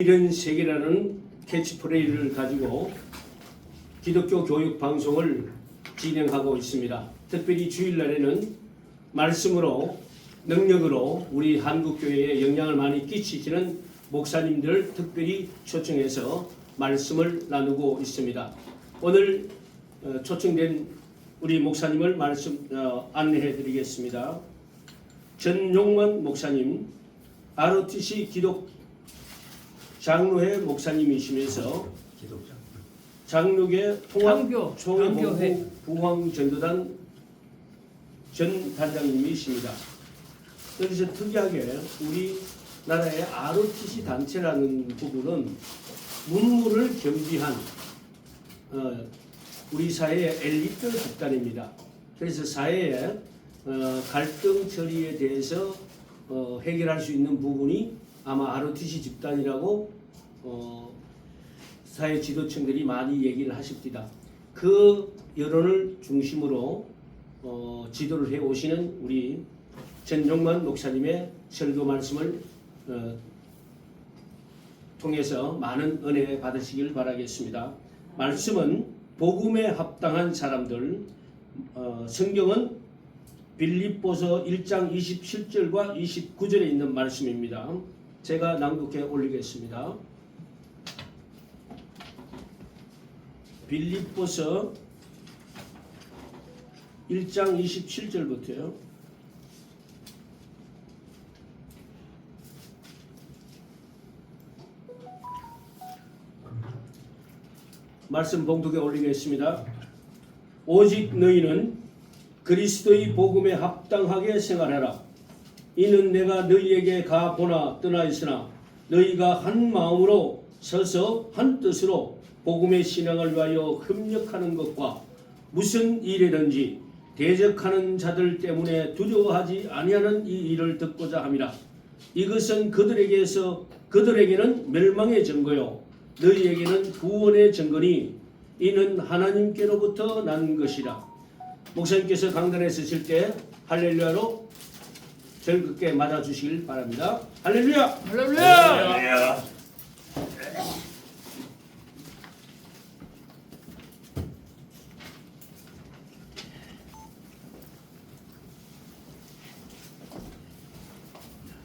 이런 세계라는 캐치프레이즈를 가지고 기독교 교육 방송을 진행하고 있습니다. 특별히 주일날에는 말씀으로 능력으로 우리 한국교회에 영향을 많이 끼치시는 목사님들 특별히 초청해서 말씀을 나누고 있습니다. 오늘 초청된 우리 목사님을 안내해 드리겠습니다. 전용만 목사님, ROTC 기독 장로회 목사님이시면서 장로계 통합총회 부황전도단 전 단장님이십니다. 여기서 특이하게 우리 나라의 ROTC 단체라는 부분은 문무를 겸비한 우리 사회의 엘리트 집단입니다. 그래서 사회의 갈등 처리에 대해서 해결할 수 있는 부분이 아마 ROTC 집단이라고 사회 지도층들이 많이 얘기를 하십니다. 그 여론을 중심으로 지도를 해 오시는 우리 전용만 목사님의 설교 말씀을 통해서 많은 은혜 받으시길 바라겠습니다. 말씀은 복음에 합당한 사람들, 성경은 빌립보서 1장 27절과 29절에 있는 말씀입니다. 제가 낭독해 올리겠습니다. 빌립보서 1장 27절부터요. 말씀 봉독해 올리겠습니다. 오직 너희는 그리스도의 복음에 합당하게 생활하라. 이는 내가 너희에게 가보나 떠나 있으나 너희가 한 마음으로 서서 한 뜻으로 복음의 신앙을 위하여 협력하는 것과 무슨 일이든지 대적하는 자들 때문에 두려워하지 아니하는 이 일을 듣고자 함이라. 이것은 그들에게는 멸망의 증거요 너희에게는 구원의 증거니 이는 하나님께로부터 난 것이라. 목사님께서 강단에 서실 때 할렐루야로 즐겁게 맞아주시길 바랍니다. 할렐루야! 할렐루야! 할렐루야!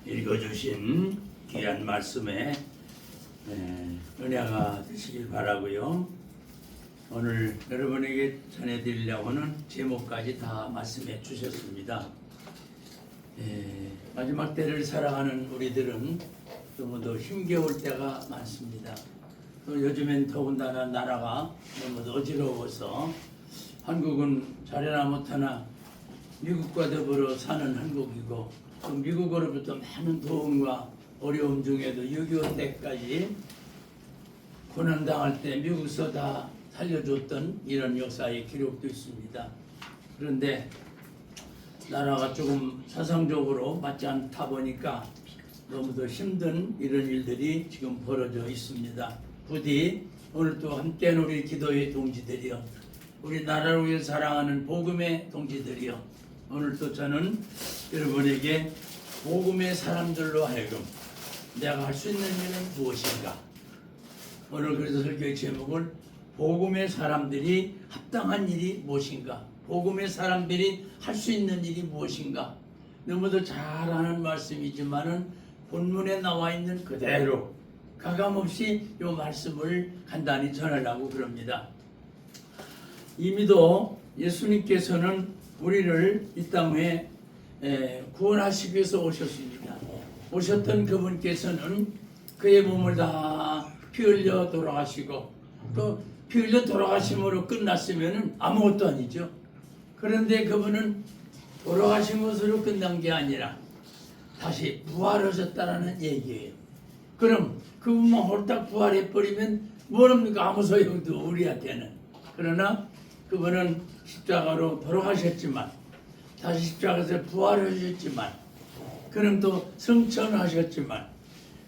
읽어주신 귀한 말씀에 은혜가 되시길 바라고요. 오늘 여러분에게 전해드리려고 하는 제목까지 다 말씀해 주셨습니다. 마지막 때를 살아가는 우리들은 너무도 힘겨울 때가 많습니다. 또 요즘엔 더군다나 나라가 너무 어지러워서 한국은 잘해나 못하나 미국과 더불어 사는 한국이고 또 미국으로부터 많은 도움과 어려움 중에도 6.25 때까지 고난당할 때 미국서 다 살려줬던 이런 역사의 기록도 있습니다. 그런데 나라가 조금 사상적으로 맞지 않다 보니까 너무도 힘든 이런 일들이 지금 벌어져 있습니다. 부디 오늘 또 함께한 우리 기도의 동지들이요, 우리 나라를 위해 사랑하는 복음의 동지들이요, 오늘 또 저는 여러분에게 복음의 사람들로 하여금 내가 할 수 있는 일은 무엇인가, 오늘 그래서 설교의 제목을 복음의 사람들이 합당한 일이 무엇인가, 복음의 사람들이 할 수 있는 일이 무엇인가. 너무도 잘 아는 말씀이지만은 본문에 나와 있는 그대로 가감없이 이 말씀을 간단히 전하려고 그럽니다. 이미도 예수님께서는 우리를 이 땅에 구원하시기 위해서 오셨습니다. 오셨던 그분께서는 그의 몸을 다 피 흘려 돌아가시고 또 피 흘려 돌아가심으로 끝났으면 아무것도 아니죠. 그런데 그분은 돌아가신 것으로 끝난 게 아니라 다시 부활하셨다라는 얘기예요. 그럼 그분만 홀딱 부활해버리면 뭐합니까? 아무 소용도 우리한테는. 그러나 그분은 십자가로 돌아가셨지만 다시 십자가에서 부활하셨지만 그럼 또 성천하셨지만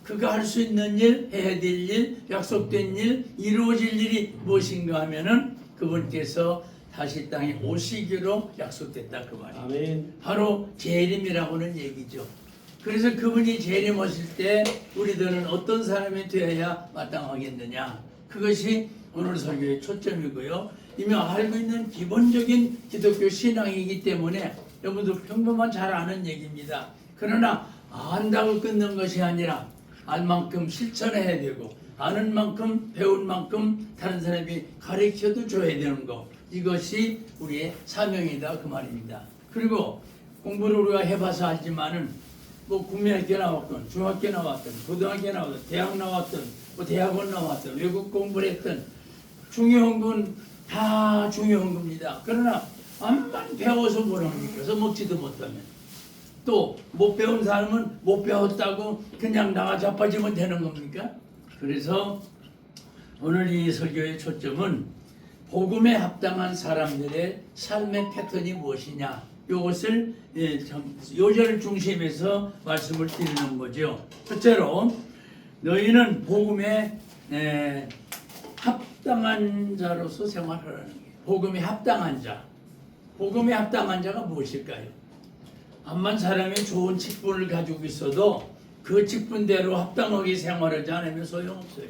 그가 할 수 있는 일, 해야 될 일, 약속된 일, 이루어질 일이 무엇인가 하면은 그분께서 다시 땅에 오시기로 약속됐다 그 말이에요. 아멘. 바로 재림이라고는 얘기죠. 그래서 그분이 재림하실 때 우리들은 어떤 사람이 되어야 마땅하겠느냐. 그것이 오늘 설교의 초점이고요. 이미 알고 있는 기본적인 기독교 신앙이기 때문에 여러분들 평범한 잘 아는 얘기입니다. 그러나 안다고 끊는 것이 아니라 알 만큼 실천해야 되고 아는 만큼 배운 만큼 다른 사람이 가르쳐도 줘야 되는 것. 이것이 우리의 사명이다 그 말입니다. 그리고 공부를 우리가 해봐서 알지만은 뭐 국민학교 나왔건 중학교 나왔든 고등학교 나왔든 대학 나왔든 뭐 대학원 나왔든 외국 공부를 했든 중요한 건 다 중요한 겁니다. 그러나 암만 배워서 뭐랍니까? 써먹지도 못하면 또 못 배운 사람은 못 배웠다고 그냥 나가 자빠지면 되는 겁니까? 그래서 오늘 이 설교의 초점은 복음에 합당한 사람들의 삶의 패턴이 무엇이냐 이것을 요절 중심에서 말씀을 드리는 거죠. 첫째로 너희는 복음에 합당한 자로서 생활하라는 거예요. 복음에 합당한 자. 복음에 합당한 자가 무엇일까요? 암만 사람이 좋은 직분을 가지고 있어도 그 직분대로 합당하게 생활하지 않으면 소용없어요.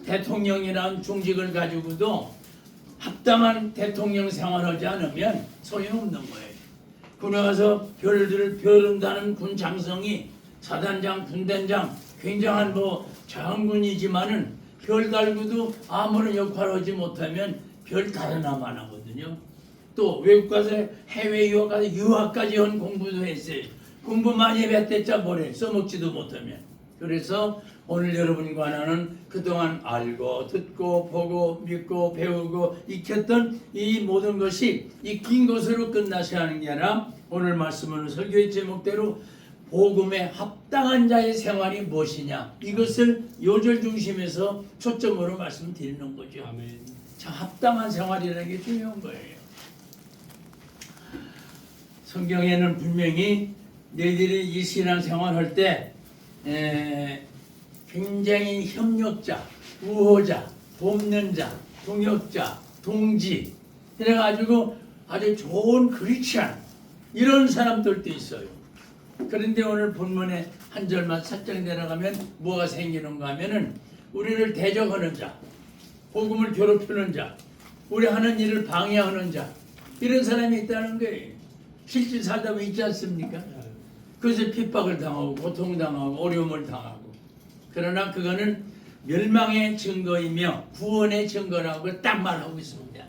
대통령이란 중직을 가지고도 합당한 대통령 생활하지 않으면 소용없는 거예요. 군에 가서 별들을 벼른다는 군 장성이 사단장, 분단장 굉장한 뭐 장군이지만은 별 달고도 아무런 역할을 하지 못하면 별 달아나만 하거든요. 또 외국 가서 해외 유학 가서 유학까지 한 공부도 했어요. 공부 많이 했댔자 뭐래 써먹지도 못하면. 그래서 오늘 여러분과 나는 그동안 알고 듣고 보고 믿고 배우고 익혔던 이 모든 것이 익힌 것으로 끝나셔야 하는 게 아니라 오늘 말씀은 설교의 제목대로 복음에 합당한 자의 생활이 무엇이냐 이것을 요절 중심에서 초점으로 말씀드리는 거죠. 아멘. 자, 합당한 생활이라는 게 중요한 거예요. 성경에는 분명히 너희들이 이 신앙 생활할 때 굉장히 협력자, 우호자, 돕는 자, 동역자, 동지 그래가지고 아주 좋은 크리스찬 이런 사람들도 있어요. 그런데 오늘 본문의 한 절만 살짝 내려가면 뭐가 생기는가 하면은 우리를 대적하는 자, 복음을 괴롭히는 자, 우리 하는 일을 방해하는 자 이런 사람이 있다는 거예요. 실제 살다 보면 있지 않습니까? 그래서 핍박을 당하고 고통당하고 어려움을 당하고 그러나 그거는 멸망의 증거이며 구원의 증거라고 딱 말하고 있습니다.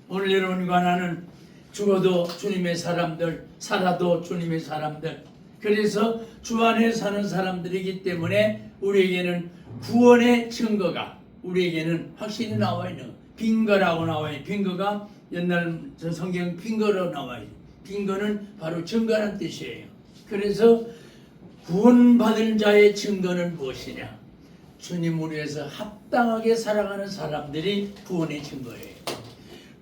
오늘 여러분과 나는 죽어도 주님의 사람들 살아도 주님의 사람들 그래서 주 안에 사는 사람들이기 때문에 우리에게는 구원의 증거가 우리에게는 확실히 나와 있는 빙거라고 나와 있는 빙거가 옛날 저 성경 빙거로 나와 있는 빙거는 바로 증거라는 뜻이에요. 그래서 구원받은 자의 증거는 무엇이냐? 주님을 위해서 합당하게 살아가는 사람들이 구원의 증거예요.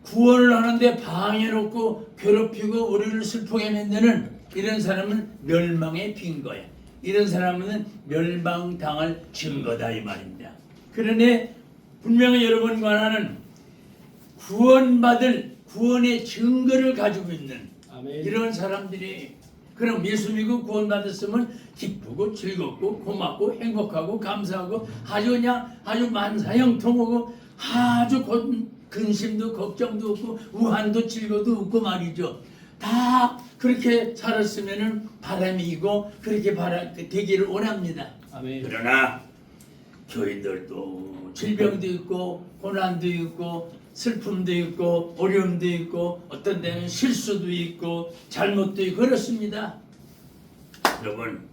구원을 하는데 방해놓고 괴롭히고 우리를 슬프게 만드는 이런 사람은 멸망의 빙거야. 이런 사람은 멸망당할 증거다 이 말입니다. 그러니 분명히 여러분과 나는 구원받을 구원의 증거를 가지고 있는 아멘. 이런 사람들이 그럼 예수 믿고 구원받았으면 기쁘고 즐겁고 고맙고 행복하고 감사하고 아주 그냥 아주 만사형통하고 아주 근심도 걱정도 없고 우한도 즐거도 없고 말이죠. 다 그렇게 살았으면은 바람이고 그렇게 되기를 원합니다. 아멘. 그러나 교인들도 질병도 있고 고난도 있고 슬픔도 있고 어려움도 있고 어떤 데는 실수도 있고 잘못도 있고 그렇습니다. 여러분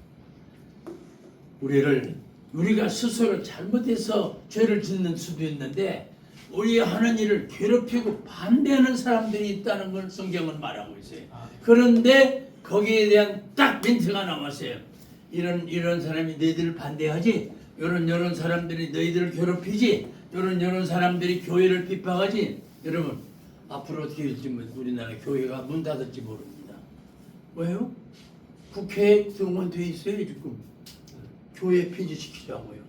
우리가 스스로 잘못해서 죄를 짓는 수도 있는데 우리 하는 일을 괴롭히고 반대하는 사람들이 있다는 걸 성경은 말하고 있어요. 그런데 거기에 대한 딱 멘트가 나왔어요. 이런 사람이 너희들을 반대하지 이런 사람들이 너희들을 괴롭히지 이런 사람들이 교회를 핍박하지. 여러분 앞으로 어떻게 될지 우리나라 교회가 문 닫을지 모릅니다. 왜요? 국회에 등원돼 있어요 지금. 교회 폐지시키자고요.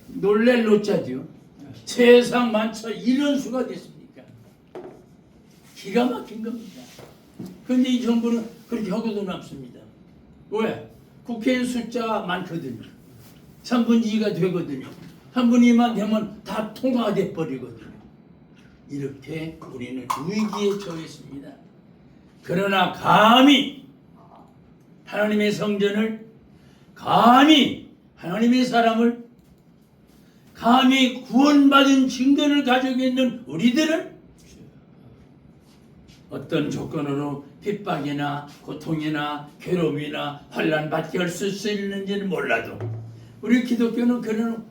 놀랄 노짜지요. 세상 만차 이런 수가 됐습니까? 기가 막힌 겁니다. 그런데 이 정부는 그렇게 하고도 남습니다. 왜? 국회의원 숫자가 많거든요. 3분의 2가 되거든요. 3분의 2만 되면 다 통과가 돼버리거든요. 이렇게 우리는 위기에 처했습니다. 그러나 감히 하나님의 성전을, 감히 하나님의 사람을, 감히 구원받은 증거를 가지고 있는 우리들은 어떤 조건으로 핍박이나 고통이나 괴로움이나 환난 받게 할 수 있는지는 몰라도 우리 기독교는 그런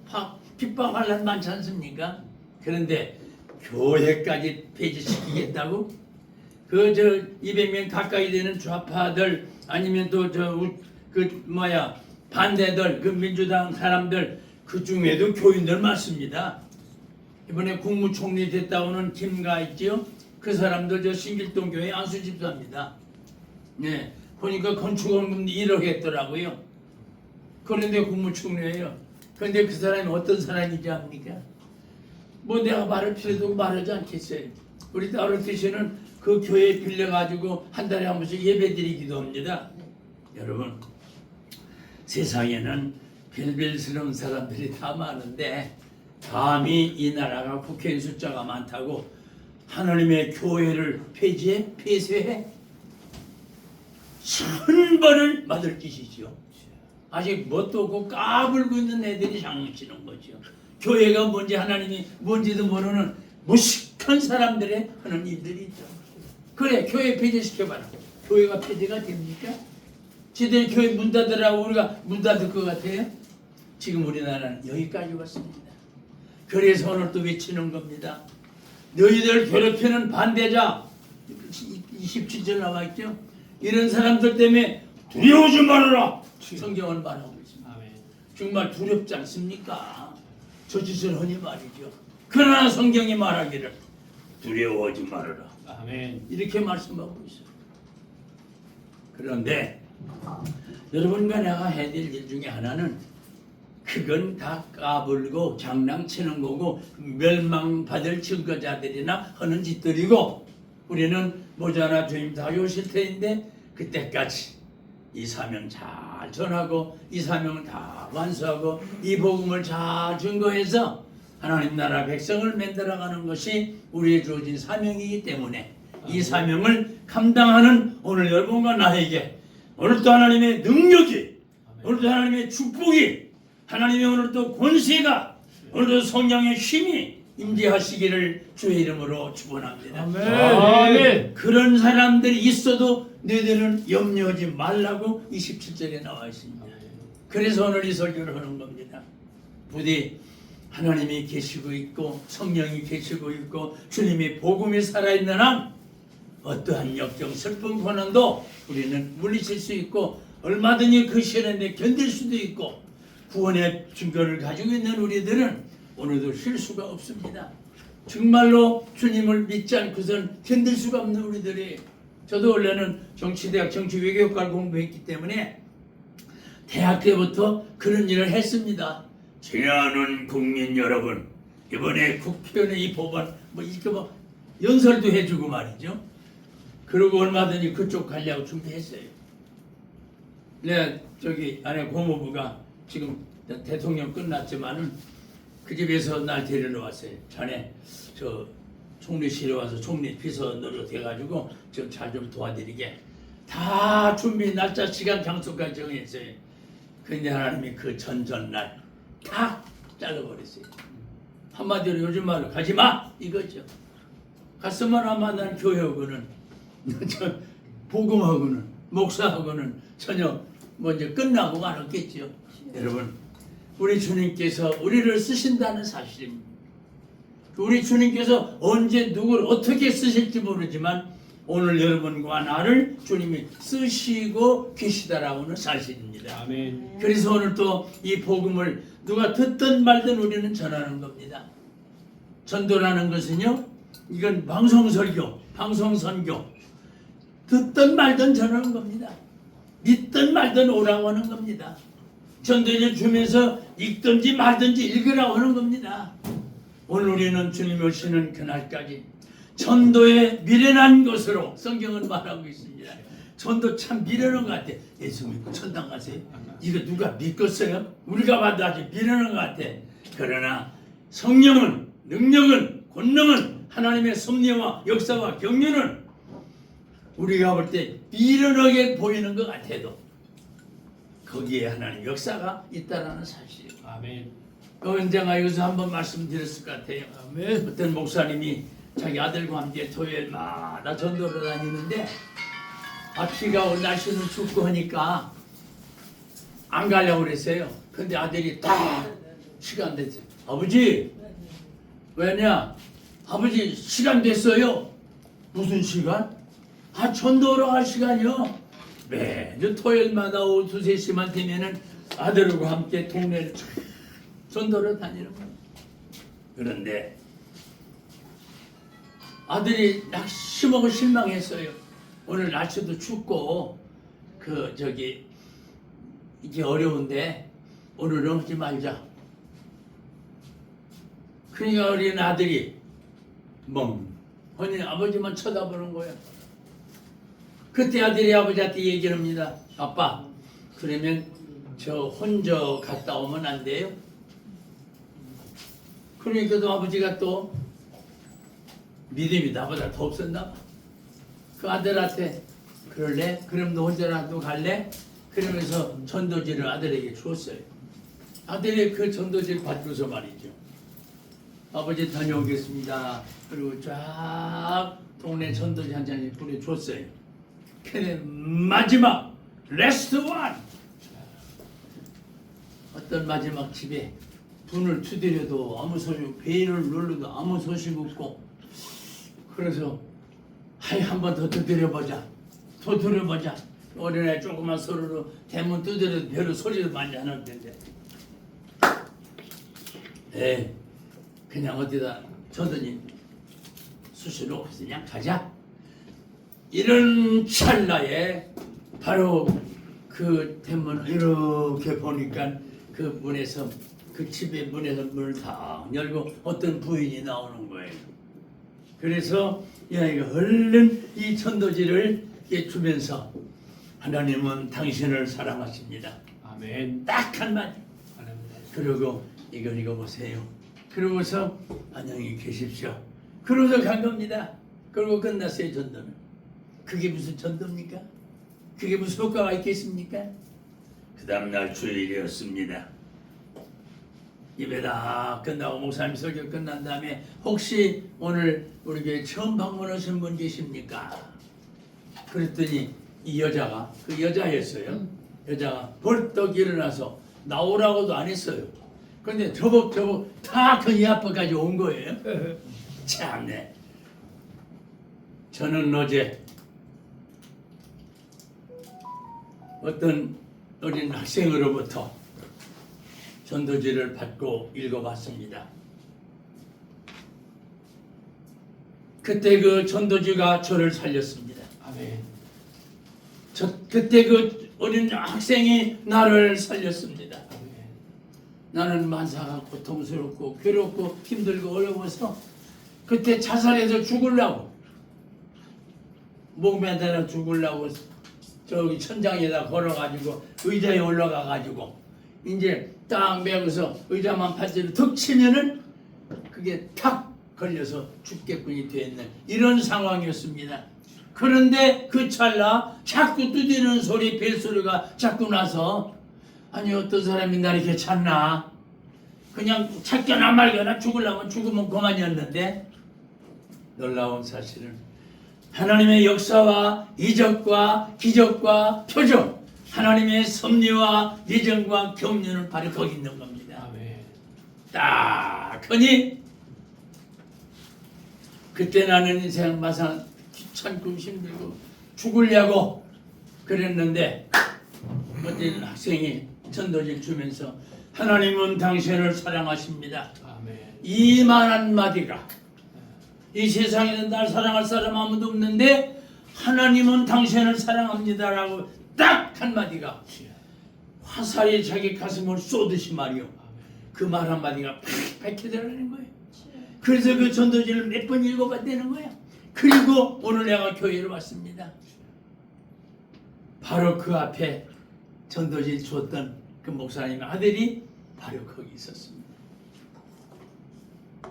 핍박 환난 많지 않습니까? 그런데 교회까지 폐지시키겠다고? 그 200명 가까이 되는 좌파들 아니면 또 반대들, 그 민주당 사람들 그 중에도 교인들 많습니다. 이번에 국무총리 됐다고는 김가 있지요? 그 사람도 저 신길동 교회 안수 집사입니다. 네, 보니까 건축원금 1억 했더라고요. 그런데 국무총리예요. 그런데 그 사람이 어떤 사람인지 압니까? 뭐 내가 말할 필요도 없고 말하지 않겠어요. 우리 따로티씨는 그 교회 빌려가지고 한 달에 한 번씩 예배드리기도 합니다. 여러분, 세상에는 빌빌스러운 사람들이 다 많은데 감히 이 나라가 국회의원 숫자가 많다고 하나님의 교회를 폐쇄해? 천벌을 받을 짓이죠. 아직 뭣도 없고 까불고 있는 애들이 장난치는 거죠. 교회가 뭔지 하나님이 뭔지도 모르는 무식한 사람들의 하는 일들이 있죠. 그래, 교회 폐쇄시켜봐라. 교회가 폐쇄가 됩니까? 지들 교회 문 닫으라고 우리가 문 닫을 것 같아요? 지금 우리나라는 여기까지 왔습니다. 그래서 오늘 또 외치는 겁니다. 너희들 괴롭히는 반대자 27절 나와 있죠? 이런 사람들 때문에 두려워하지 말아라. 성경은 말하고 있습니다. 아멘. 정말 두렵지 않습니까? 저 짓을 하니 말이죠. 그러나 성경이 말하기를 두려워하지 말아라. 아멘. 이렇게 말씀하고 있어요. 그런데 여러분과 내가 해야 될 일 중에 하나는 그건 다 까불고 장난치는 거고 멸망받을 증거자들이나 하는 짓들이고 우리는 모자나 주님 다 오실 테인데 그때까지 이 사명 잘 전하고 이 사명을 다 완수하고 이 복음을 잘 증거해서 하나님 나라 백성을 만들어가는 것이 우리의 주어진 사명이기 때문에 이 사명을 감당하는 오늘 여러분과 나에게 오늘도 하나님의 능력이 오늘도 하나님의 축복이 하나님의 오늘도 권세가 오늘도 성령의 힘이 임재하시기를 주의 이름으로 축원합니다. 아멘. 그런 사람들이 있어도 너희들은 염려하지 말라고 27절에 나와 있습니다. 그래서 오늘 이 설교를 하는 겁니다. 부디 하나님이 계시고 있고 성령이 계시고 있고 주님의 복음이 살아있는 한 어떠한 역경, 슬픔, 고난도 우리는 물리칠 수 있고 얼마든지 그 시련에 견딜 수도 있고 구원의 증거를 가지고 있는 우리들은 오늘도 쉴 수가 없습니다. 정말로 주님을 믿지 않고선 견딜 수가 없는 우리들이 저도 원래는 정치대학 정치외교학과를 공부했기 때문에 대학 때부터 그런 일을 했습니다. 제아는 국민 여러분 이번에 국회의원의 이 법안 이렇게 연설도 해주고 말이죠. 그리고 얼마든지 그쪽 가려고 준비했어요. 네, 저기 안에 고모부가 지금 대통령 끝났지만은 그 집에서 날 데려왔어요. 자네 저 총리실에 와서 총리 비서로 돼가지고 저 잘 좀 도와드리게 다 준비 날짜 시간 장소까지 정했어요. 근데 하나님이 그 전전날 다 잘라버렸어요. 한마디로 요즘 말로 가지마 이거죠. 갔으면 아마 난 교회하고는 복음하고는 목사하고는 전혀 이제 끝나고 말았겠죠. 여러분 우리 주님께서 우리를 쓰신다는 사실입니다. 우리 주님께서 언제 누구를 어떻게 쓰실지 모르지만 오늘 여러분과 나를 주님이 쓰시고 계시다라고는 사실입니다. 아멘. 그래서 오늘 또 이 복음을 누가 듣든 말든 우리는 전하는 겁니다. 전도라는 것은요, 이건 방송설교, 방송선교 듣든 말든 전하는 겁니다. 믿든 말든 오라고 하는 겁니다. 전도를 주면서 읽든지 말든지 읽으라고 하는 겁니다. 오늘 우리는 주님 오시는 그날까지 전도에 미련한 것으로 성경은 말하고 있습니다. 전도 참 미련한 것 같아. 예수 믿고 천당 가세요. 이거 누가 믿겠어요? 우리가 봐도 아주 미련한 것 같아. 그러나 성령은, 능력은, 권능은, 하나님의 섭리와 역사와 경륜은 우리가 볼 때 미련하게 보이는 것 같아도 거기에 하나님 역사가 있다라는 사실이에요. 아멘. 언젠가 이것을 한번 말씀드렸을 것 같아요. 아멘. 어떤 목사님이 자기 아들과 함께 토요일마다 전도를 다니는데 비가 오고 날씨는 춥고 하니까 안 가려고 그랬어요. 근데 아들이 딱 시간 됐어요. 아버지 왜냐? 아버지 시간 됐어요. 무슨 시간? 전도하러 갈 시간이요. 매주 토요일마다 오후 2, 3시만 되면은 아들과 함께 동네를 전도를 다니는 거예요. 그런데 아들이 심하고 실망했어요. 오늘 날씨도 춥고 이게 어려운데 오늘은 하지 말자. 그러니까 어린 아들이 멍하니 아버지만 쳐다보는 거예요. 그때 아들이 아버지한테 얘기를 합니다. 아빠, 그러면 저 혼자 갔다 오면 안 돼요? 그러니까 또 아버지가 또 믿음이 나보다 더 없었나 봐. 그 아들한테 그럴래? 그럼 너 혼자라도 갈래? 그러면서 전도지를 아들에게 주었어요. 아들이 그 전도지를 받고서 말이죠. 아버지 다녀오겠습니다. 그리고 쫙 동네 전도지 한 잔씩 보내줬어요. 근데 마지막 레스트 원 어떤 마지막 집에 문을 두드려도 아무 소식, 베일을 눌러도 아무 소식 없고 그래서 한 번 더 두드려보자. 어린애 조그만 소리로 대문 두드려도 별로 소리도 많이 안 할 텐데 그냥 어디다 저더니 수시로 그냥 가자. 이런 찰나에 바로 그 대문을 이렇게 보니까 그 문에서 그 집의 문에서 문을 다 열고 어떤 부인이 나오는 거예요. 그래서 이 아이가 얼른 이 전도지를 주면서 하나님은 당신을 사랑하십니다. 아멘. 딱 한마디. 그리고 이거 읽어보세요. 그러고서 안녕히 계십시오. 그러고서 간 겁니다. 그리고 끝났어요. 전도는. 그게 무슨 전도입니까? 그게 무슨 효과가 있겠습니까? 그 다음날 주일이었습니다. 예배 다 끝나고 목사님 설교 끝난 다음에 혹시 오늘 우리 교회 처음 방문하신 분 계십니까? 그랬더니 이 여자가 그 여자였어요. 여자가 벌떡 일어나서 나오라고도 안 했어요. 그런데 저벅 다 그 이 앞까지 온 거예요. 참네. 저는 어제 어떤 어린 학생으로부터 전도지를 받고 읽어봤습니다. 그때 그 전도지가 저를 살렸습니다. 아멘. 그때 그 어린 학생이 나를 살렸습니다. 아멘. 나는 만사가 고통스럽고 괴롭고 힘들고 어려워서 그때 자살해서 죽으려고 목매달아 죽으려고 저기 천장에다 걸어가지고 의자에 올라가가지고 이제 딱 메고서 의자만 팔찌를 툭 치면은 그게 탁 걸려서 죽겠군이 되었는 이런 상황이었습니다. 그런데 그 찰나 자꾸 두드리는 소리, 벨소리가 자꾸 나서 아니 어떤 사람이 나 이렇게 찾나? 그냥 찾거나 말거나 죽으려면 죽으면 그만이었는데 놀라운 사실은 하나님의 역사와 이적과 기적과 표적 하나님의 섭리와 예정과 경륜을 바로 거기 있는 겁니다. 아멘. 딱 하니 그때 나는 인생 마상 귀찮고 힘들고 죽으려고 그랬는데 어떤 학생이 전도지를 주면서 하나님은 당신을 사랑하십니다. 아멘. 이 말 한마디가 이 세상에는 날 사랑할 사람 아무도 없는데 하나님은 당신을 사랑합니다라고 딱 한마디가 화살이 자기 가슴을 쏘듯이 말이요. 그 말 한마디가 팍 박혀들어가는 거예요. 그래서 그 전도지를 몇 번 읽어봤다는 거예요. 그리고 오늘 내가 교회를 왔습니다. 바로 그 앞에 전도지 줬던 그 목사님의 아들이 바로 거기 있었습니다.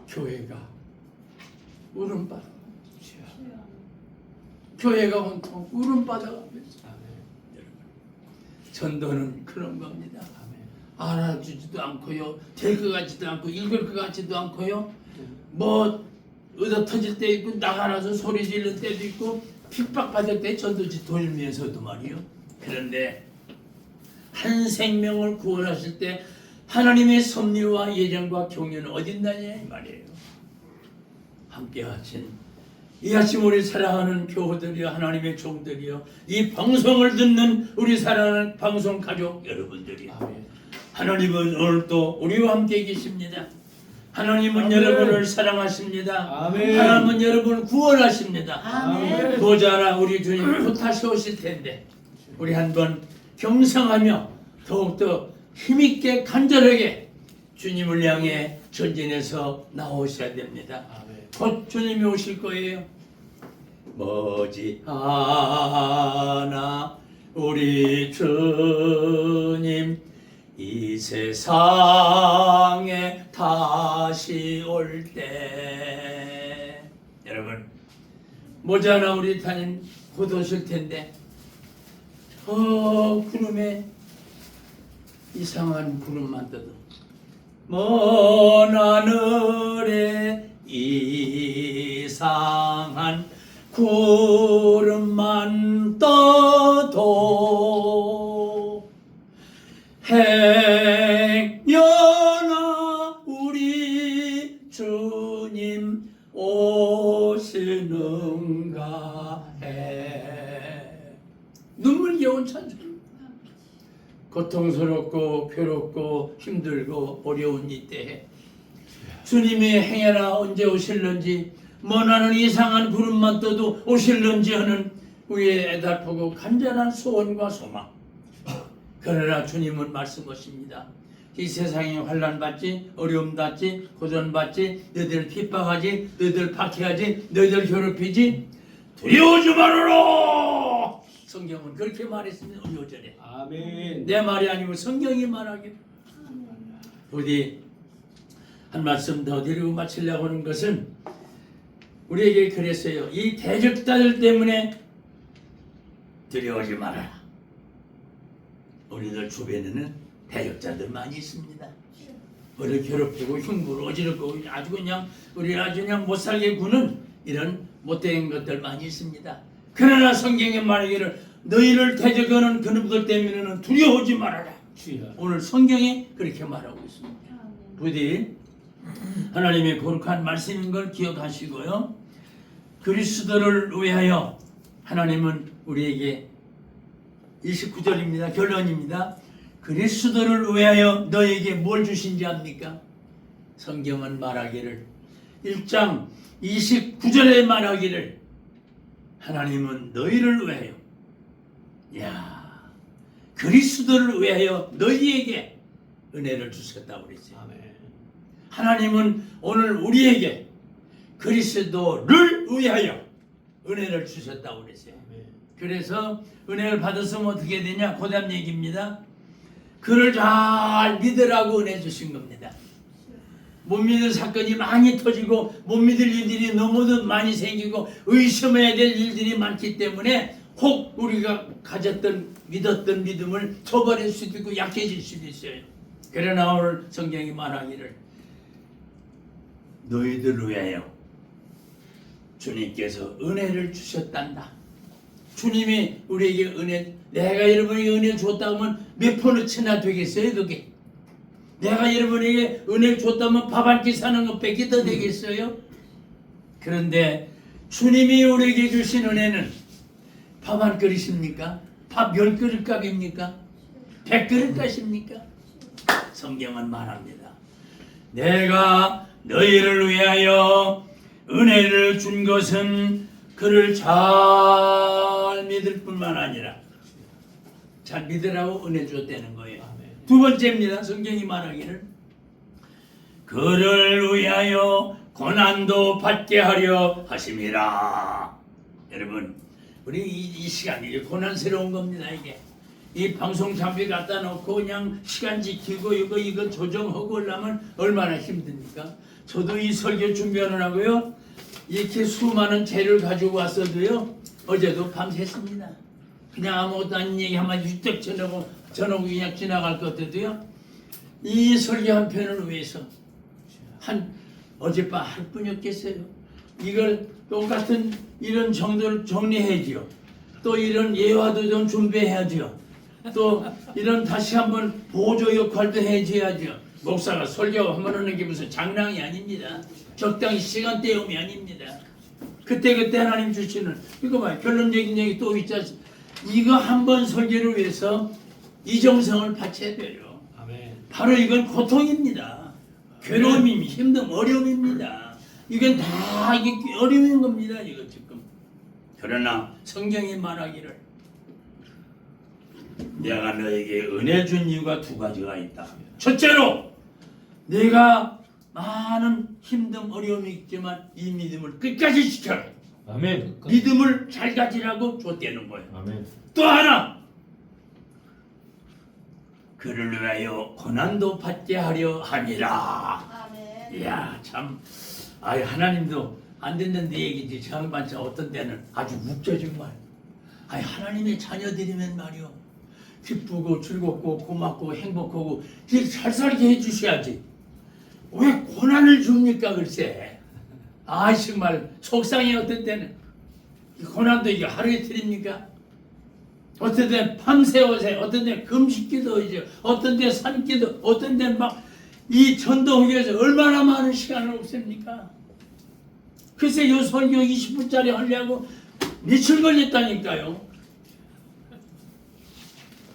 교회가 울음바다, 교회가 온통 울음바다가 되었습니다. 전도는 그런 겁니다. 알아주지도 않고요, 될 것 같지도 않고 읽을 것 같지도 않고요, 뭐 얻어 터질 때 있고 나가라서 소리 지르는 때도 있고 핍박받을 때 전도지 돌면서도 말이요. 그런데 한 생명을 구원하실 때 하나님의 섭리와 예정과 경륜은 어딨나냐 이 말이에요. 함께 하신 이 아침 우리 사랑하는 교우들이여, 하나님의 종들이여, 이 방송을 듣는 우리 사랑하는 방송 가족 여러분들이여, 하나님은 오늘 또 우리와 함께 계십니다. 하나님은 아멘. 여러분을 사랑하십니다. 아멘. 하나님은 여러분을 구원하십니다. 아멘. 모자라 우리 주님 곧 다시 오실 텐데 우리 한번 경성하며 더욱더 힘있게 간절하게 주님을 향해 전진해서 나오셔야 됩니다. 곧 주님이 오실 거예요. 머지않아 우리 주님 이 세상에 다시 올 때, 여러분 머지않아 우리 타님 곧 오실 텐데 구름에 이상한 구름만 떠도 먼 하늘에 이상한 구름만 떠도 행여나 우리 주님 오시는가 해. 눈물겨운 찬송. 고통스럽고 괴롭고 힘들고 어려운 이때에 주님이 행여나 언제 오실런지, 먼 하늘 이상한 구름만 떠도 오실런지 하는 우리의 애달프고 간절한 소원과 소망. 그러나 주님은 말씀하십니다. 이 세상에 환난 받지, 어려움 받지, 고전 받지, 너희들 핍박하지, 너희들 박해하지, 너희들 괴롭히지, 두려워하지 말아라. 성경은 그렇게 말했습니다. 우리 오전에. 아멘. 내 말이 아니고 성경이 말하길. 부디 한 말씀 더 드리고 마치려고 하는 것은, 우리에게 그랬어요. 이 대적자들 때문에 두려워하지 말아라. 우리들 주변에는 대적자들 많이 있습니다. 우리를 괴롭히고 흉부를 어지럽고 아주 그냥 우리를 아주 그냥 못살게 구는 이런 못된 것들 많이 있습니다. 그러나 성경에 말하기를 너희를 대적하는 그놈들 때문에는 두려워하지 말아라. 오늘 성경에 그렇게 말하고 있습니다. 부디 하나님의 거룩한 말씀인 걸 기억하시고요. 그리스도를 위하여 하나님은 우리에게 29절입니다. 결론입니다. 그리스도를 위하여 너에게 뭘 주신지 압니까? 성경은 말하기를 1장 29절에 말하기를 하나님은 너희를 위하여, 야, 그리스도를 위하여 너희에게 은혜를 주셨다고 그랬어요. 하나님은 오늘 우리에게 그리스도를 위하여 은혜를 주셨다고 그랬어요. 그래서 은혜를 받았으면 어떻게 되냐? 고단 얘기입니다. 그를 잘 믿으라고 은혜 주신 겁니다. 못 믿을 사건이 많이 터지고 못 믿을 일들이 너무도 많이 생기고 의심해야 될 일들이 많기 때문에 혹 우리가 가졌던 믿었던 믿음을 저버릴 수도 있고 약해질 수도 있어요. 그러나 오늘 성경이 말하기를 너희들을 위하여 주님께서 은혜를 주셨단다. 주님이 우리에게 은혜, 내가 여러분에게 은혜 줬다고 하면 몇 푼어치나 되겠어요 그게? 내가 여러분에게 은혜를 줬다면 밥 한 끼 사는 것밖에 더 되겠어요? 그런데 주님이 우리에게 주신 은혜는 밥 한 그릇입니까? 밥 10그릇 값입니까? 100그릇 값입니까? 성경은 말합니다. 내가 너희를 위하여 은혜를 준 것은 그를 잘 믿을 뿐만 아니라 잘 믿으라고 은혜 줬다는 거예요. 두 번째입니다. 성경이 말하기를 그를 위하여 고난도 받게 하려 하심이라. 여러분, 우리 이 시간이 고난스러운 겁니다. 이게 이 방송 장비 갖다 놓고 그냥 시간 지키고 이거 조정하고 하려면 얼마나 힘듭니까? 저도 이 설교 준비하느라고요 이렇게 수많은 재료를 가지고 왔어도요 어제도 밤샜습니다. 그냥 아무것도 아닌 얘기 한마디 휘쩍 전하고 그냥 지나갈 것 같아도요 이 설교 한 편을 위해서 한 어젯밤 할 뿐이었겠어요. 이걸 똑같은 이런 정도를 정리해야지요. 또 이런 예화도 좀 준비해야지요. 또 이런 다시 한번 보조 역할도 해줘야죠. 목사가 설교 한번 하는 게 무슨 장난이 아닙니다. 적당히 시간 때움이 아닙니다. 그때 하나님 주시는 이거 봐요. 결론적인 얘기 또 있지 않습니까? 이거 한 번 설교를 위해서 이정성을 바쳐야 돼요. 아멘. 바로 이건 고통입니다. 괴로움이 힘든 어려움입니다. 이건 다 이게 어려운 겁니다. 이거 지금. 그러나 성경이 말하기를 내가 너에게 은혜 준 이유가 두 가지가 있다. 첫째로 내가 많은 힘든 어려움이 있지만 이 믿음을 끝까지 지켜라. 아멘. 믿음을 잘 가지라고 줬다는 거예요. 아멘. 또 하나 그를 위하여 고난도 받게 하려 함이라. 아멘. 이야 참 하나님도 안 된다는 얘기지. 저 양반 참 어떤 때는 아주 웃겨 정말. 하나님의 자녀들이면 말이요 기쁘고 즐겁고 고맙고 행복하고 이렇게 잘 살게 해주셔야지 왜 고난을 줍니까 글쎄. 정말 속상해. 어떤 때는 이 고난도 이게 하루 이틀입니까? 어떤 때는 밤새워서 어떤 때는 금식기도 이제 어떤 때 산기도 어떤 때는 막 이 전도하기 위해서 얼마나 많은 시간을 없습니까? 글쎄 요 설교 20분짜리 하려고 며칠 걸렸다니까요.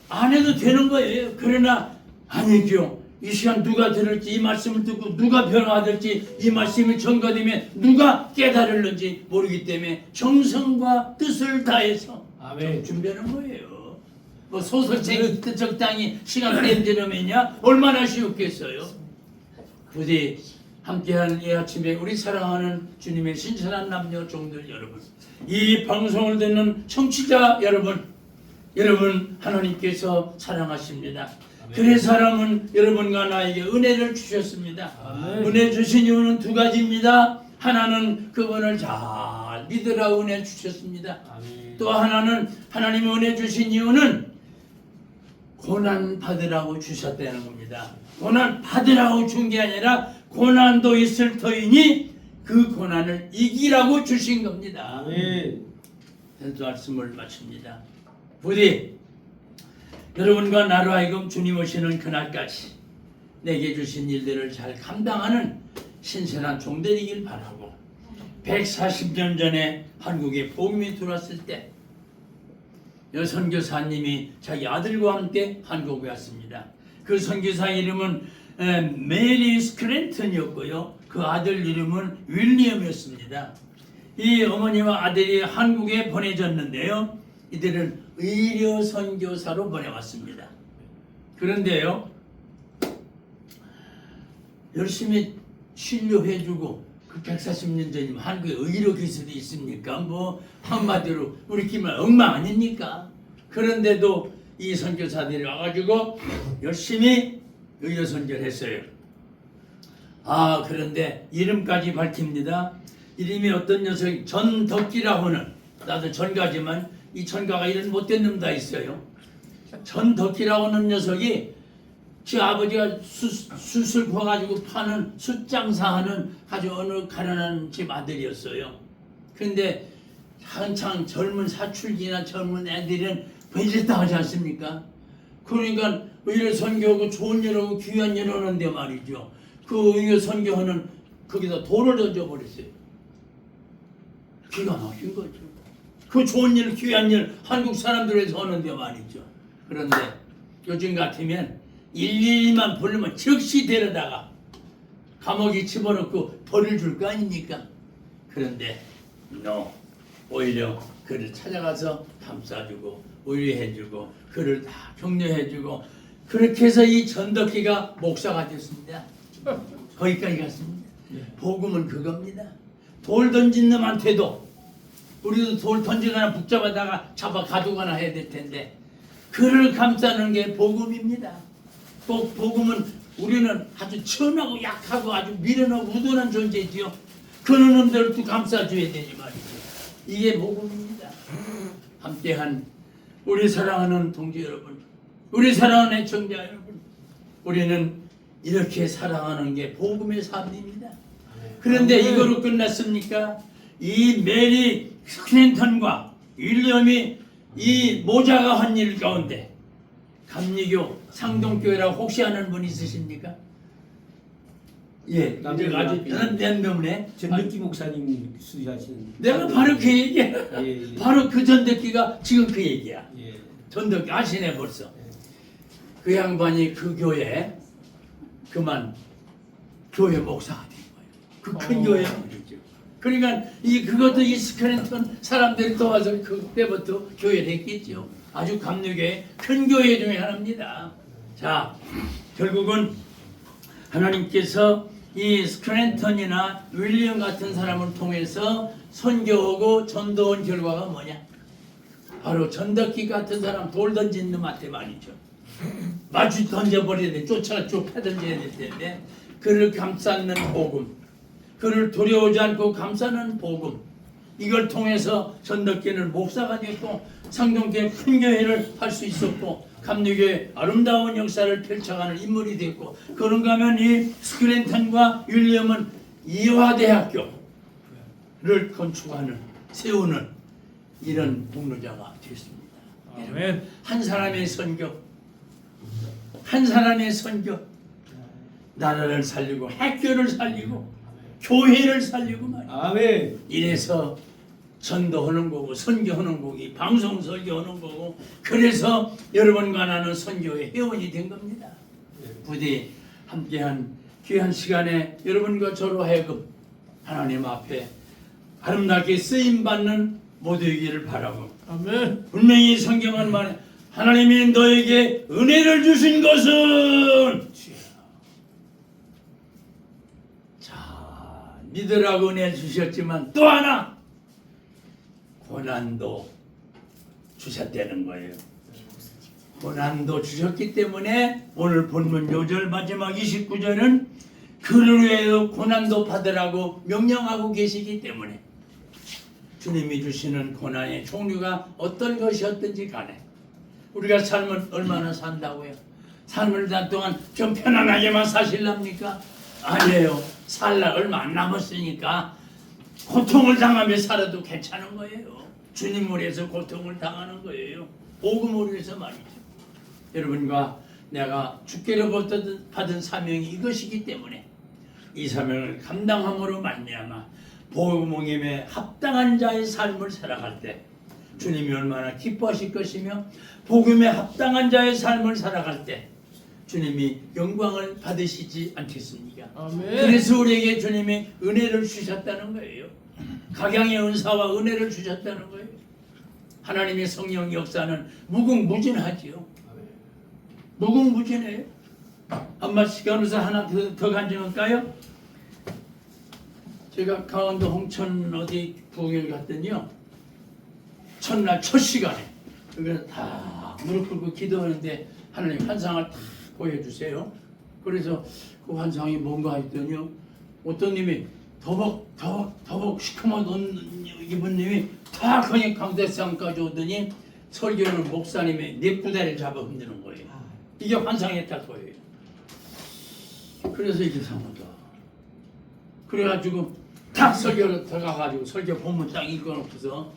안 해도 되는 거예요. 그러나 아니죠. 이 시간 누가 들을지 이 말씀을 듣고 누가 변화될지 이 말씀이 전가되면 누가 깨달을는지 모르기 때문에 정성과 뜻을 다해서 아멘. 준비하는 거예요. 뭐 소설책이 적당히 시간 뺀지르면야 얼마나 쉬웠겠어요. 부디 함께한 이 아침에 우리 사랑하는 주님의 신선한 남녀 종들 여러분, 이 방송을 듣는 청취자 여러분 하나님께서 사랑하십니다. 그의 사랑은 여러분과 나에게 은혜를 주셨습니다. 아멘. 은혜 주신 이유는 두 가지입니다. 하나는 그분을 잘 믿으라 은혜 주셨습니다. 아멘. 또 하나는 하나님이 은혜 주신 이유는 고난 받으라고 주셨다는 겁니다. 고난 받으라고 준 게 아니라 고난도 있을 터이니 그 고난을 이기라고 주신 겁니다. 아멘. 말씀을 마칩니다. 부디 여러분과 나로 하여금 주님 오시는 그날까지 내게 주신 일들을 잘 감당하는 신선한 종되리길 바라고 140년 전에 한국에 복음이 들어왔을 때 여 선교사님이 자기 아들과 함께 한국에 왔습니다. 그 선교사 이름은 메리 스크랜턴이었고요. 그 아들 이름은 윌리엄이었습니다. 이 어머니와 아들이 한국에 보내졌는데요. 이들은 의료 선교사로 보내왔습니다. 그런데요, 열심히 치료해주고 그 140년 전이면 한국에 의료 기술이 있습니까? 뭐 한마디로 우리 끼면 엉망 아닙니까? 그런데도 이 선교사들이 와가지고 열심히 의료 선교를 했어요. 그런데 이름까지 밝힙니다. 이름이 어떤 녀석이 전덕기라고 하는, 나도 전가지만 이 전가가 이런 못된 놈 다 있어요. 전덕기라고 하는 녀석이 지 아버지가 숯을 구워가지고 파는 숯장사하는 아주 어느 가난한 집 아들이었어요. 근데 한창 젊은 사춘기나 젊은 애들은 이랬다 하지 않습니까? 그러니까 의료 선교하고 좋은 일 하고 귀한 일 하는데 말이죠. 그 의료 선교하는 거기다 돌을 던져버렸어요. 기가 막힌 거죠. 그 좋은 일, 귀한 일 한국 사람들에서 하는데 말이죠. 그런데 요즘 같으면 112만 부르면 즉시 데려다가 감옥에 집어넣고 벌을 줄 거 아닙니까? 그런데 오히려 그를 찾아가서 감싸주고 위로해주고 그를 다 격려해주고 그렇게 해서 이 전덕기가 목사가 됐습니다. 거기까지 갔습니다. 복음은 그겁니다. 돌 던진 놈한테도 우리도 돌 던지거나 붙잡아다가 잡아 가두거나 해야 될 텐데 그를 감싸는 게 복음입니다. 꼭 복음은 우리는 아주 천하고 약하고 아주 미련하고 우둔한 존재지요. 그런 놈들을 또 감싸줘야 되지 말이죠. 이게 복음입니다. 함께한 우리 사랑하는 동지 여러분, 우리 사랑하는 애청자 여러분, 우리는 이렇게 사랑하는 게 복음의 삶입니다. 그런데 이거로 끝났습니까? 이 메리 클린턴과 윌리엄이 이 모자가 한 일 가운데 감리교 상동교회라고 혹시 아는 분 있으십니까? 예, 아주 몇 명네. 전덕기 목사님 수리하시는. 내가 바로 그 얘기야. 예. 바로 그 전덕기가 지금 그 얘기야. 예. 전덕기 아시네 벌써. 그 양반이 그 교회 그만 교회 목사가 된 거예요. 그 큰 교회 말이죠. 그러니까 그것도 이 스크랜턴 사람들이 도와서 그때부터 교회를 했겠죠. 아주 감리교회 큰 교회 중에 하나입니다. 자, 결국은 하나님께서 이 스크랜턴이나 윌리엄 같은 사람을 통해서 선교하고 전도한 결과가 뭐냐? 바로 전덕기 같은 사람 돌 던진 놈한테 말이죠. 마주 던져버려야 돼. 쫓아 던져야 될 텐데 그를 감싸는 복음, 그를 두려워하지 않고 감싸는 복음, 이걸 통해서 전덕기는 목사가 됐고 상동교회 큰 교회를 할 수 있었고 감리교회 아름다운 역사를 펼쳐가는 인물이 됐고 그런가 하면 이 스크랜턴과 윌리엄은 이화대학교를 건축하는 세우는 이런 공로자가 됐습니다. 아멘. 한 사람의 선교, 한 사람의 선교, 나라를 살리고 학교를 살리고 교회를 살리고 말이야. 아멘. 이래서 전도하는 거고 선교하는 거고 방송 설교하는 거고 그래서 여러분과 나는 선교의 회원이 된 겁니다. 부디 함께한 귀한 시간에 여러분과 저로 하여금 하나님 앞에 아름답게 쓰임받는 모두이기를 바라고 아멘. 분명히 성경은 말해 하나님이 너에게 은혜를 주신 것은 자 믿으라고 은혜를 주셨지만 또 하나 고난도 주셨다는 거예요. 고난도 주셨기 때문에 오늘 본문 요절 마지막 29절은 그를 위하여 고난도 받으라고 명령하고 계시기 때문에 주님이 주시는 고난의 종류가 어떤 것이었든지 간에 우리가 삶을 얼마나 산다고요? 삶을 산 동안 좀 편안하게만 사실랍니까? 아니에요. 살날 얼마 안 남았으니까 고통을 당하며 살아도 괜찮은 거예요. 주님을 위해서 고통을 당하는 거예요. 복음을 위해서 말이죠. 여러분과 내가 주께로 받은 사명이 이것이기 때문에 이 사명을 감당함으로 말미암아 복음에 합당한 자의 삶을 살아갈 때 주님이 얼마나 기뻐하실 것이며 복음에 합당한 자의 삶을 살아갈 때 주님이 영광을 받으시지 않겠습니까? 아멘. 그래서 우리에게 주님이 은혜를 주셨다는 거예요. 각양의 은사와 은혜를 주셨다는 거예요. 하나님의 성령 역사는 무궁무진하지요. 무궁무진해요. 한번 시간으로서 하나 더 간증할까요? 제가 강원도 홍천 어디 부흥을 갔더니요. 첫날 첫 시간에 그래서 다 무릎 꿇고 기도하는데 하나님 환상을 다 보여주세요. 그래서 그 환상이 뭔가 했더니요. 어떤 님이 더벅 시커먼 옷 입은 님이 다 그냥 강대상까지 오더니 설교는 목사님의 넥구다리를 잡아 흔드는 거예요. 이게 환상에 딱 보여요. 그래서 이게 이상하다. 그래가지고 딱 설교로 들어가가지고 설교 본문 딱 읽어놓고서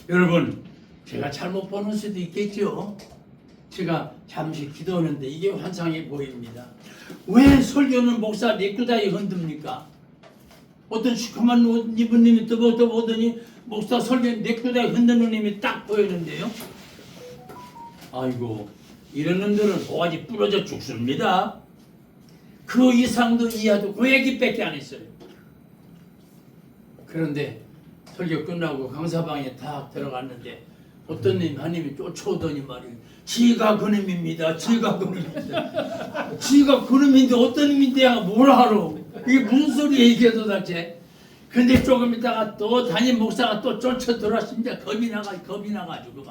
여러분 제가 잘못 보는 수도 있겠죠. 제가 잠시 기도하는데 이게 환상이 보입니다. 왜 설교는 목사 넥구다리 흔듭니까? 어떤 시커먼 옷 입은 님이 떠벅떠벅 오더니 목사 설교 넥구다리 흔드는 님이 딱 보이는데요. 아이고 이런 놈들은 도화지 부러져 죽습니다. 그 이상도 이하도 그 얘기밖에 안 했어요. 그런데 설교 끝나고 강사방에 딱 들어갔는데 어떤 님 하나님이 쫓아오더니 말이에요. 지가 그놈입니다. 지가 그놈인데 어떤 님인데야 뭘 알아. 이게 무슨 소리야 이게 도대체. 근데 조금 있다가 또 담임 목사가 또 쫓아 들어왔습니다. 겁이 나가지고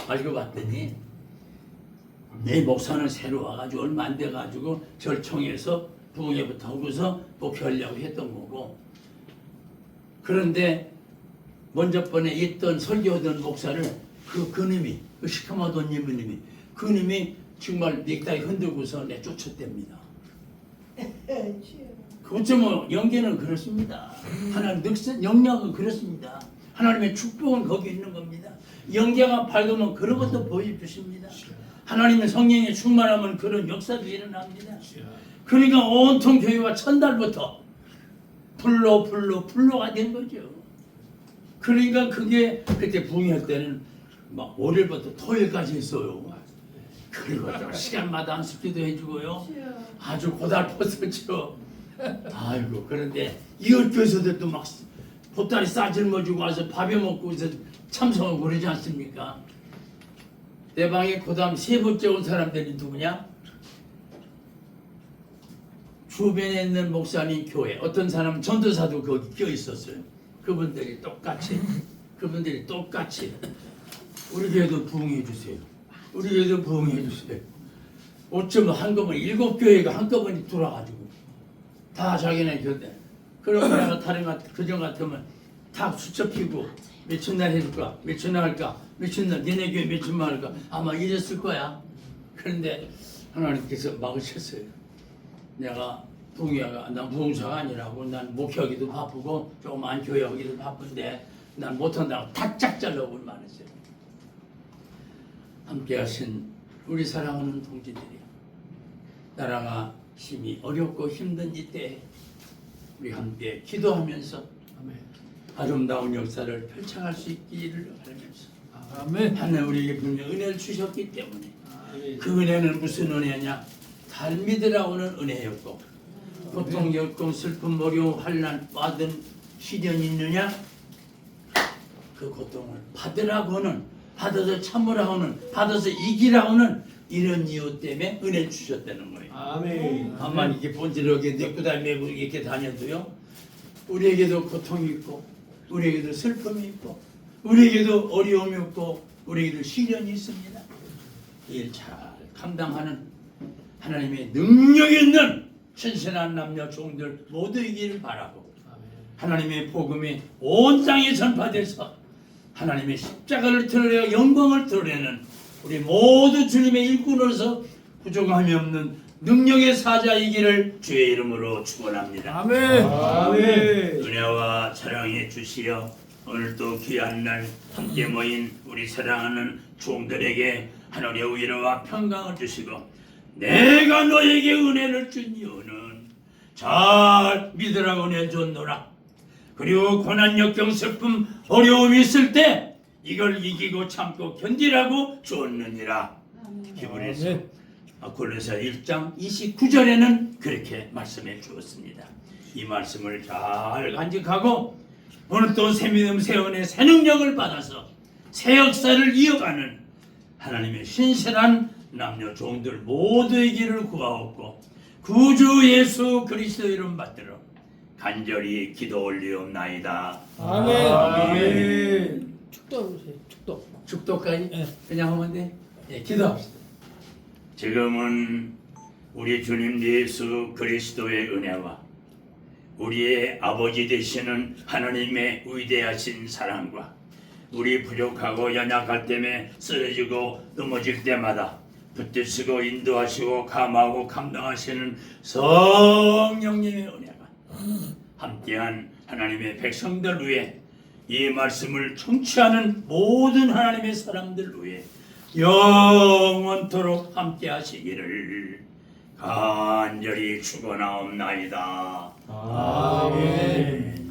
알고 봤더니 내 목사는 새로 와가지고 얼마 안 돼가지고 절청에서 부흥회부터 하고서 목회하려고 했던 거고, 그런데 먼저 번에 있던 설교하던 목사를 그님이 그 시카마돈 님이 그님이 정말 넥타이 흔들고서 내쫓았답니다. 그렇죠. 뭐 연계는 그렇습니다. 하나님 영역은 그렇습니다. 하나님의 축복은 거기 있는 겁니다. 영계가 밝으면 그런 것도 보여주십니다. 하나님의 성령에 충만하면 그런 역사도 일어납니다. 그러니까 온통 교회가 첫날부터 불로가 된 거죠. 그러니까 그게 그때 부흥할 때는 막 월요일부터 토요일까지 했어요. 그리고 또 시간마다 안수기도 해주고요. 아주 고달팠었죠. 아이고, 그런데 이웃교회에서도 또 막 보따리 싸질머주고 와서 밥에 먹고 해서 참석하고 그러지 않습니까? 내 방에 그 다음 세 번째 온 사람들이 누구냐? 주변에 있는 목사님 교회, 어떤 사람은 전도사도 거기 껴 있었어요. 그분들이 똑같이 우리 교회도 부흥해 주세요. 우리 교회도 부흥해 주세요. 어쩌면 한꺼번에 7교회가 한꺼번에 돌아가지고 다 자기네 교대. 그러면 내가 다른 그전 같으면 다 수첩 피고 며칠 날 해줄까? 며칠 날 할까? 며칠 날 니네 교회 며칠만 할까? 아마 이랬을 거야. 그런데 하나님께서 막으셨어요. 내가 난 부흥사가 아니라고, 난 목회하기도 바쁘고 조금 안 교회하기도 바쁜데 난 못한다고 다짝 잘라버리고 말했어요. 함께 하신 우리 사랑하는 동지들이요, 나라가 심히 어렵고 힘든 이때 우리 함께 기도하면서 아름다운 역사를 펼쳐갈 수 있기를 바라면서, 아멘. 하나님 우리에게 분명 은혜를 주셨기 때문에 그 은혜는 무슨 은혜냐? 달미드라고는 은혜였고, 고통, 역경, 슬픔, 어려움, 환난, 받은 시련이 있느냐? 그 고통을 받아서 참으라고는, 받아서 이기라고는 이런 이유 때문에 은혜를 주셨다는 거예요. 아멘. 암만 이렇게 본질하게 넥구다이 메고 이렇게 다녀도요, 우리에게도 고통이 있고, 우리에게도 슬픔이 있고, 우리에게도 어려움이 있고, 우리에게도 시련이 있습니다. 이를 잘 감당하는 하나님의 능력 있는 신실한 남녀 종들 모두 이기를 바라고, 하나님의 복음이 온 땅에 전파돼서 하나님의 십자가를 드러내어 영광을 드러내는 우리 모두 주님의 일꾼으로서 부족함이 없는 능력의 사자이기를 주의 이름으로 축원합니다. 아멘. 아멘. 은혜와 사랑해 주시어 오늘도 귀한 날 함께 모인 우리 사랑하는 종들에게 하늘의 위로와 평강을 주시고, 내가 너에게 은혜를 준 이유는 잘 믿으라고 은혜 줬노라. 그리고 고난, 역경, 슬픔, 어려움이 있을 때 이걸 이기고 참고 견디라고 주었느니라. 히브리서 골로새 1장 29절에는 그렇게 말씀해 주었습니다. 이 말씀을 잘 간직하고 오늘 또 새 믿음, 새 은혜, 새 능력을 받아서 새 역사를 이어가는 하나님의 신실한 남녀 종들 모두의 길을 구하옵고 구주 예수 그리스도 이름 받들어 간절히 기도 올리옵나이다. 아멘. 아멘. 축도까지 그냥 하면 돼. 기도합시다. 지금은 우리 주님 예수 그리스도의 은혜와 우리의 아버지 되시는 하나님의 위대하신 사랑과 우리 부족하고 연약할 때에 쓰러지고 넘어질 때마다 붙드시고 인도하시고 감하고 감당하시는 성령님의 은혜가 함께한 하나님의 백성들 위해, 이 말씀을 청취하는 모든 하나님의 사람들 위해 영원토록 함께 하시기를 간절히 축원하옵나이다. 아멘.